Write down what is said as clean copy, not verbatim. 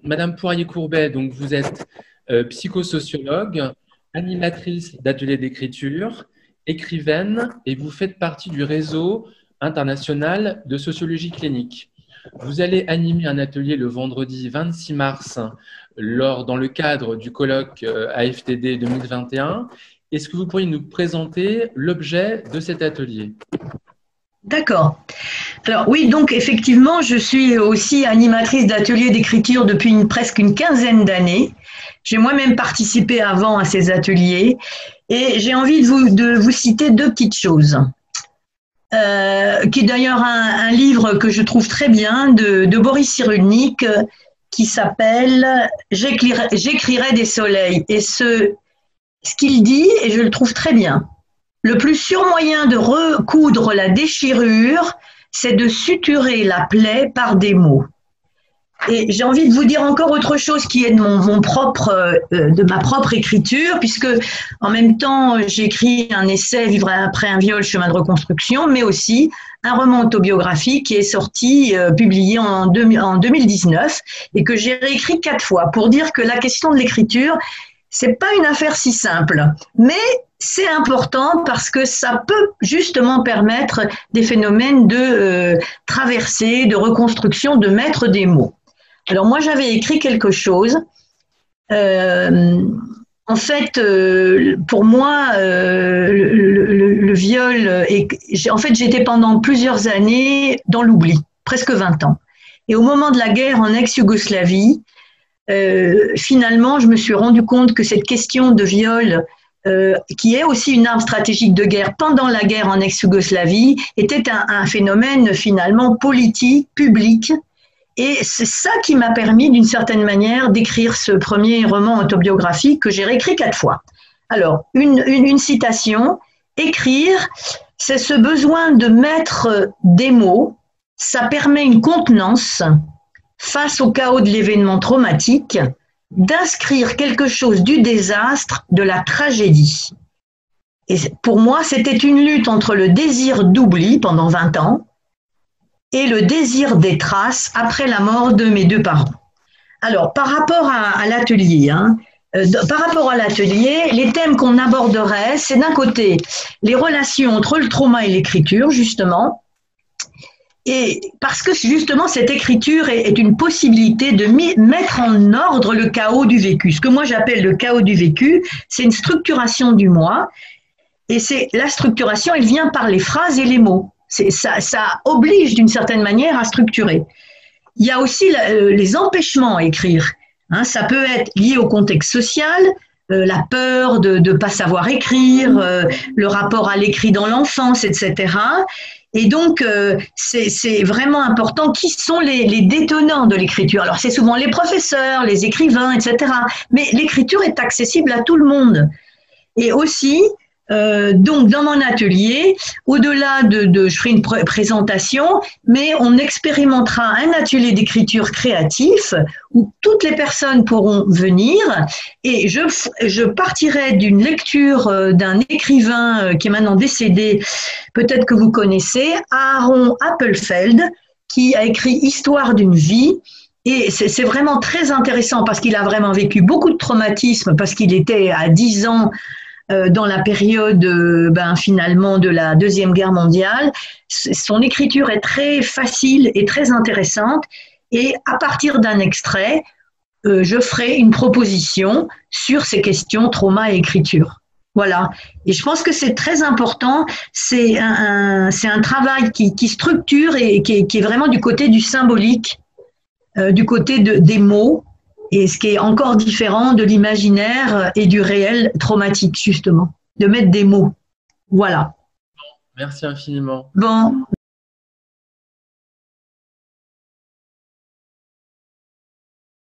Madame Poirier-Courbet, donc vous êtes psychosociologue, animatrice d'ateliers d'écriture, écrivaine, et vous faites partie du réseau international de sociologie clinique. Vous allez animer un atelier le vendredi 26 mars dans le cadre du colloque AFTD 2021. Est-ce que vous pourriez nous présenter l'objet de cet atelier? D'accord. Alors oui, donc effectivement, je suis aussi animatrice d'ateliers d'écriture depuis presque une quinzaine d'années. J'ai moi-même participé avant à ces ateliers et j'ai envie de vous citer deux petites choses. Qui est d'ailleurs un livre que je trouve très bien de Boris Cyrulnik qui s'appelle « J'écrirai des soleils ». Et ce qu'il dit, et je le trouve très bien, le plus sûr moyen de recoudre la déchirure, c'est de suturer la plaie par des mots. Et j'ai envie de vous dire encore autre chose qui est de ma propre écriture, puisque en même temps j'écris un essai Vivre après un viol, chemin de reconstruction, mais aussi un roman autobiographique qui est sorti, publié en 2019 et que j'ai réécrit 4 fois pour dire que la question de l'écriture, c'est pas une affaire si simple, mais c'est important parce que ça peut justement permettre des phénomènes de traversée, de reconstruction, de mettre des mots. Alors moi, j'avais écrit quelque chose. En fait, pour moi, le viol, en fait, j'étais pendant plusieurs années dans l'oubli, presque 20 ans. Et au moment de la guerre en ex-Yougoslavie, finalement, je me suis rendu compte que cette question de viol, qui est aussi une arme stratégique de guerre pendant la guerre en ex-Yougoslavie, était un phénomène finalement politique, public. Et c'est ça qui m'a permis, d'une certaine manière, d'écrire ce premier roman autobiographique que j'ai réécrit 4 fois. Alors, une citation, écrire, c'est ce besoin de mettre des mots, ça permet une contenance face au chaos de l'événement traumatique, d'inscrire quelque chose du désastre, de la tragédie. Et pour moi, c'était une lutte entre le désir d'oubli pendant 20 ans et le désir des traces après la mort de mes 2 parents. Alors, par rapport à l'atelier, les thèmes qu'on aborderait, c'est d'un côté les relations entre le trauma et l'écriture, justement, et parce que justement cette écriture est une possibilité de mettre en ordre le chaos du vécu. Ce que moi j'appelle le chaos du vécu, c'est une structuration du moi, et c'est la structuration, elle vient par les phrases et les mots. Ça oblige d'une certaine manière à structurer. Il y a aussi les empêchements à écrire. Ça peut être lié au contexte social, la peur de ne pas savoir écrire, le rapport à l'écrit dans l'enfance, etc. Et donc, c'est vraiment important. Qui sont les détenants de l'écriture? Alors, c'est souvent les professeurs, les écrivains, etc. Mais l'écriture est accessible à tout le monde. Et aussi, donc dans mon atelier, au-delà je ferai une présentation, mais on expérimentera un atelier d'écriture créatif où toutes les personnes pourront venir et je partirai d'une lecture d'un écrivain qui est maintenant décédé, peut-être que vous connaissez, Aaron Appelfeld, qui a écrit Histoire d'une vie. Et c'est vraiment très intéressant parce qu'il a vraiment vécu beaucoup de traumatismes, parce qu'il était à 10 ans dans la période finalement de la Deuxième Guerre mondiale. Son écriture est très facile et très intéressante et à partir d'un extrait, je ferai une proposition sur ces questions trauma et écriture. Voilà. Et je pense que c'est très important. C'est un travail qui structure et qui est vraiment du côté du symbolique, du côté des mots, et ce qui est encore différent de l'imaginaire et du réel traumatique, justement, de mettre des mots. Voilà. Merci infiniment. Bon.